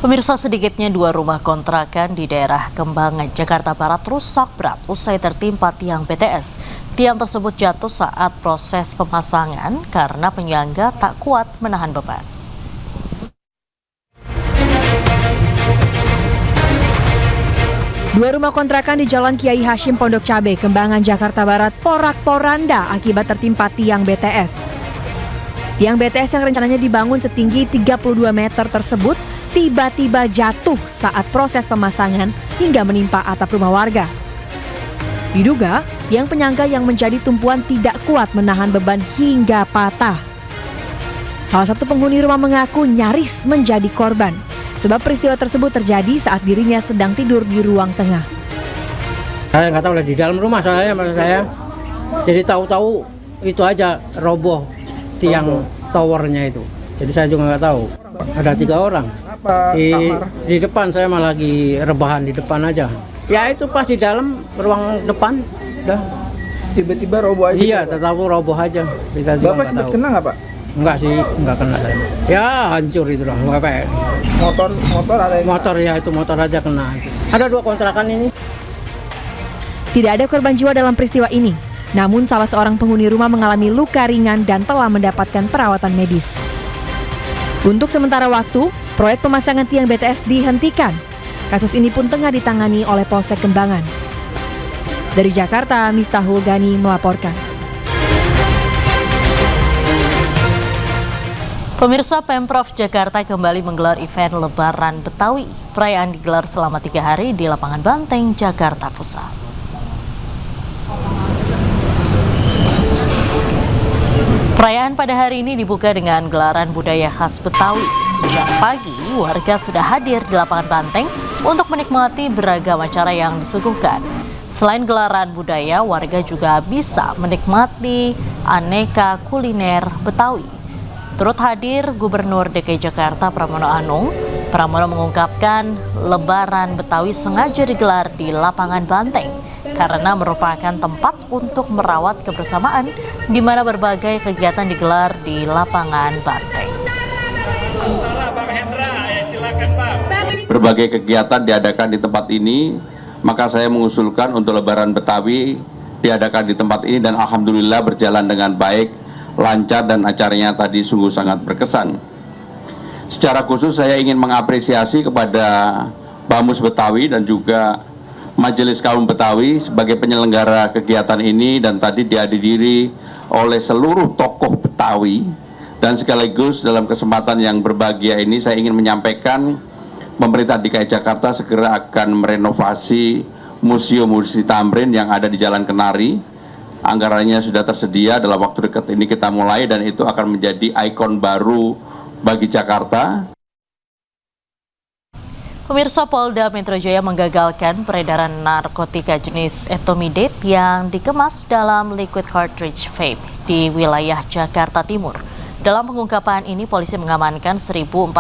Pemirsa, sedikitnya 2 rumah kontrakan di daerah Kembangan, Jakarta Barat rusak berat usai tertimpa tiang BTS. Tiang tersebut jatuh saat proses pemasangan karena penyangga tak kuat menahan beban. Dua rumah kontrakan di Jalan Kiai Hashim Pondok Cabe, Kembangan, Jakarta Barat porak-poranda akibat tertimpa tiang BTS. Tiang BTS yang rencananya dibangun setinggi 32 meter tersebut tiba-tiba jatuh saat proses pemasangan hingga menimpa atap rumah warga. Diduga, tiang penyangga yang menjadi tumpuan tidak kuat menahan beban hingga patah. Salah satu penghuni rumah mengaku nyaris menjadi korban, sebab peristiwa tersebut terjadi saat dirinya sedang tidur di ruang tengah. Saya nggak tahu lah, di dalam rumah saya. Jadi tahu-tahu itu aja roboh tiang towernya itu. Jadi saya juga nggak tahu. Ada 3 orang. Di depan saya malah lagi rebahan di depan aja. Ya itu pas di dalam ruang depan, dah. Tiba-tiba roboh aja. Iya, tetap roboh aja. Kita juga Bapak sempat kena nggak, Pak? Enggak sih, enggak kena saya. Ya hancur itu lah, nggak apa. Motor ada yang Motor ya itu motor aja kena. Ada 2 kontrakan ini. Tidak ada korban jiwa dalam peristiwa ini, namun salah seorang penghuni rumah mengalami luka ringan dan telah mendapatkan perawatan medis. Untuk sementara waktu, proyek pemasangan tiang BTS dihentikan. Kasus ini pun tengah ditangani oleh Polsek Kembangan. Dari Jakarta, Miftahul Gani melaporkan. Pemirsa, Pemprov Jakarta kembali menggelar event Lebaran Betawi. Perayaan digelar selama 3 hari di Lapangan Banteng, Jakarta Pusat. Perayaan pada hari ini dibuka dengan gelaran budaya khas Betawi. Sejak pagi, warga sudah hadir di Lapangan Banteng untuk menikmati beragam acara yang disuguhkan. Selain gelaran budaya, warga juga bisa menikmati aneka kuliner Betawi. Turut hadir Gubernur DKI Jakarta Pramono Anung. Pramono mengungkapkan Lebaran Betawi sengaja digelar di Lapangan Banteng karena merupakan tempat untuk merawat kebersamaan di mana berbagai kegiatan digelar di Lapangan Banteng. Berbagai kegiatan diadakan di tempat ini, maka saya mengusulkan untuk Lebaran Betawi diadakan di tempat ini dan alhamdulillah berjalan dengan baik, lancar dan acaranya tadi sungguh sangat berkesan. Secara khusus saya ingin mengapresiasi kepada Bamus Betawi dan juga Majelis Kaum Betawi sebagai penyelenggara kegiatan ini dan tadi dihadiri oleh seluruh tokoh Betawi. Dan sekaligus dalam kesempatan yang berbahagia ini saya ingin menyampaikan pemerintah DKI Jakarta segera akan merenovasi Museum Musisi Tamrin yang ada di Jalan Kenari. Anggarannya sudah tersedia, dalam waktu dekat ini kita mulai dan itu akan menjadi ikon baru bagi Jakarta. Pemirsa, Polda Metro Jaya menggagalkan peredaran narkotika jenis etomidate yang dikemas dalam liquid cartridge vape di wilayah Jakarta Timur. Dalam pengungkapan ini, polisi mengamankan 1.409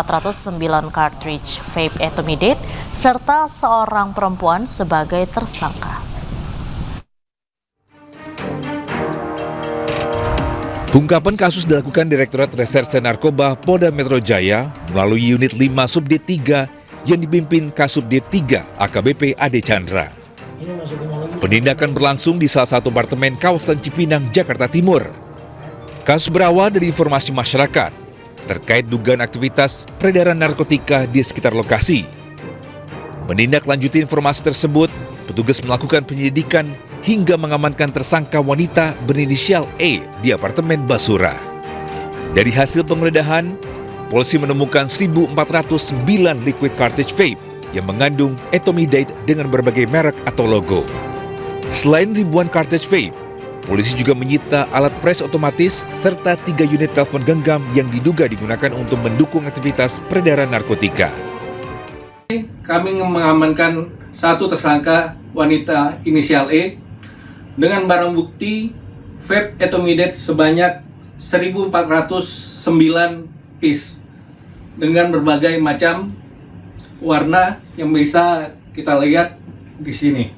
cartridge vape etomidate serta seorang perempuan sebagai tersangka. Pengungkapan kasus dilakukan Direktorat Reserse Narkoba Polda Metro Jaya melalui Unit 5 Subdit 3 yang dipimpin Kasubdit 3 AKBP Ade Chandra. Penindakan berlangsung di salah satu apartemen kawasan Cipinang, Jakarta Timur. Kasus berawal dari informasi masyarakat terkait dugaan aktivitas peredaran narkotika di sekitar lokasi. Menindaklanjuti informasi tersebut, petugas melakukan penyelidikan hingga mengamankan tersangka wanita berinisial E di apartemen Basura. Dari hasil penggeledahan, polisi menemukan 1.409 liquid cartridge vape yang mengandung etomidate dengan berbagai merek atau logo. Selain ribuan cartridge vape, polisi juga menyita alat pres otomatis serta 3 unit telepon genggam yang diduga digunakan untuk mendukung aktivitas peredaran narkotika. Kami mengamankan satu tersangka wanita inisial E dengan barang bukti vape etomidate sebanyak 1.409 piece dengan berbagai macam warna yang bisa kita lihat di sini.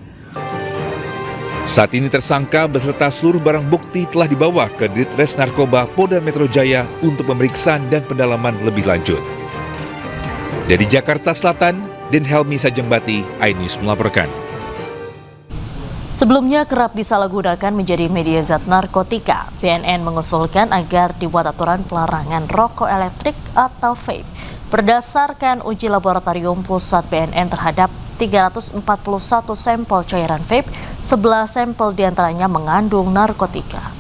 Saat ini tersangka beserta seluruh barang bukti telah dibawa ke Ditres Narkoba Polda Metro Jaya untuk pemeriksaan dan pendalaman lebih lanjut. Dari Jakarta Selatan, Den Helmi Sajengbati, iNews melaporkan. Sebelumnya kerap disalahgunakan menjadi media zat narkotika, BNN mengusulkan agar dibuat aturan pelarangan rokok elektrik atau vape. Berdasarkan uji laboratorium pusat BNN terhadap 341 sampel cairan vape, 11 sampel diantaranya mengandung narkotika.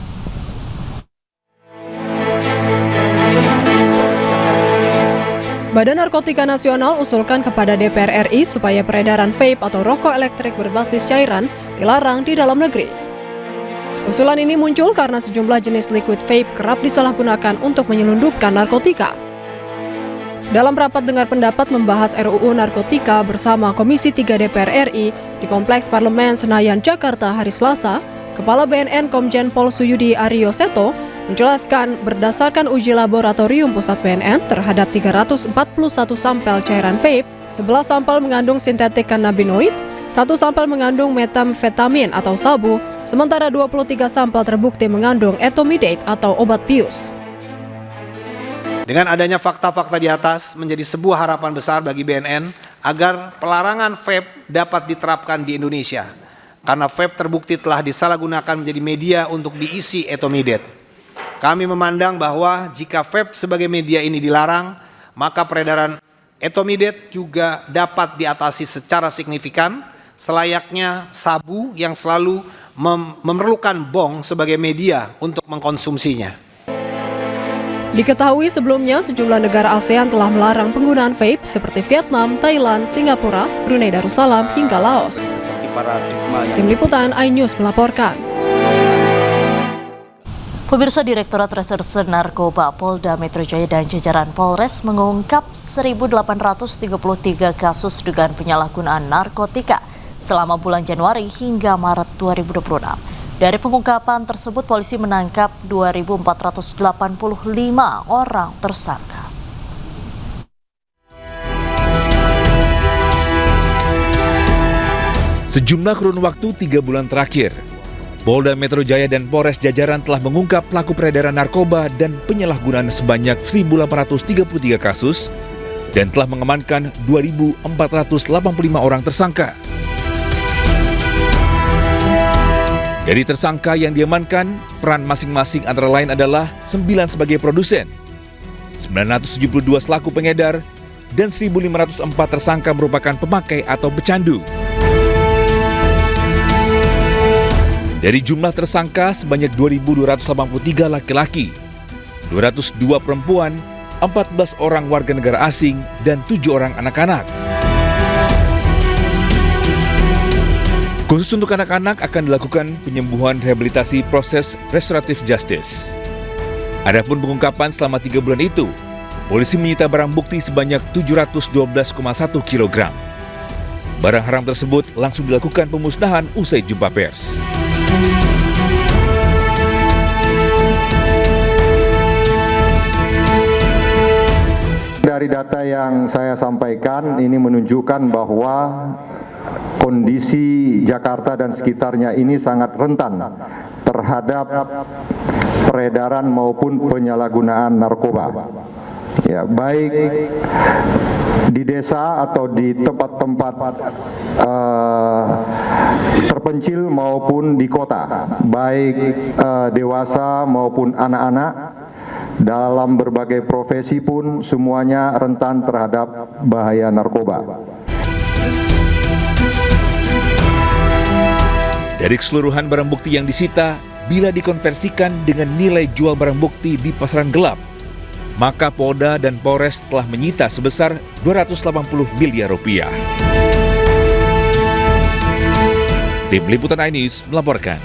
Badan Narkotika Nasional usulkan kepada DPR RI supaya peredaran vape atau rokok elektrik berbasis cairan dilarang di dalam negeri. Usulan ini muncul karena sejumlah jenis liquid vape kerap disalahgunakan untuk menyelundupkan narkotika. Dalam rapat dengar pendapat membahas RUU Narkotika bersama Komisi 3 DPR RI di Kompleks Parlemen Senayan, Jakarta hari Selasa, Kepala BNN Komjen Pol Suyudi Aryo Seto menjelaskan berdasarkan uji laboratorium pusat BNN terhadap 341 sampel cairan vape, 11 sampel mengandung sintetik cannabinoid, 1 sampel mengandung metamfetamin atau sabu, sementara 23 sampel terbukti mengandung etomidate atau obat bius. Dengan adanya fakta-fakta di atas menjadi sebuah harapan besar bagi BNN agar pelarangan vape dapat diterapkan di Indonesia. Karena vape terbukti telah disalahgunakan menjadi media untuk diisi etomidate. Kami memandang bahwa jika vape sebagai media ini dilarang, maka peredaran etomidate juga dapat diatasi secara signifikan, selayaknya sabu yang selalu memerlukan bong sebagai media untuk mengkonsumsinya. Diketahui sebelumnya sejumlah negara ASEAN telah melarang penggunaan vape seperti Vietnam, Thailand, Singapura, Brunei Darussalam, hingga Laos. Tim Liputan iNews melaporkan. Pemirsa, Direktorat Reserse Narkoba Polda Metro Jaya dan jajaran Polres mengungkap 1.833 kasus dugaan penyalahgunaan narkotika selama bulan Januari hingga Maret 2026. Dari pengungkapan tersebut, polisi menangkap 2.485 orang tersangka. Sejumlah kurun waktu 3 bulan terakhir, Polda Metro Jaya dan Polres jajaran telah mengungkap pelaku peredaran narkoba dan penyalahgunaan sebanyak 1.833 kasus dan telah mengamankan 2.485 orang tersangka. Dari tersangka yang diamankan, peran masing-masing antara lain adalah 9 sebagai produsen, 972 selaku pengedar, dan 1.504 tersangka merupakan pemakai atau pecandu. Dari jumlah tersangka sebanyak 2.283 laki-laki, 202 perempuan, 14 orang warga negara asing, dan 7 orang anak-anak. Khusus untuk anak-anak akan dilakukan penyembuhan rehabilitasi proses restoratif justice. Adapun pengungkapan selama 3 bulan itu, polisi menyita barang bukti sebanyak 712,1 kg. Barang haram tersebut langsung dilakukan pemusnahan usai jumpa pers. Dari data yang saya sampaikan ini menunjukkan bahwa kondisi Jakarta dan sekitarnya ini sangat rentan terhadap peredaran maupun penyalahgunaan narkoba. Ya, baik di desa atau di tempat-tempat terpencil maupun di kota, baik dewasa maupun anak-anak, dalam berbagai profesi pun semuanya rentan terhadap bahaya narkoba. Dari keseluruhan barang bukti yang disita, bila dikonversikan dengan nilai jual barang bukti di pasaran gelap, maka Polda dan Polres telah menyita sebesar 280 miliar rupiah. Tim Liputan iNews melaporkan.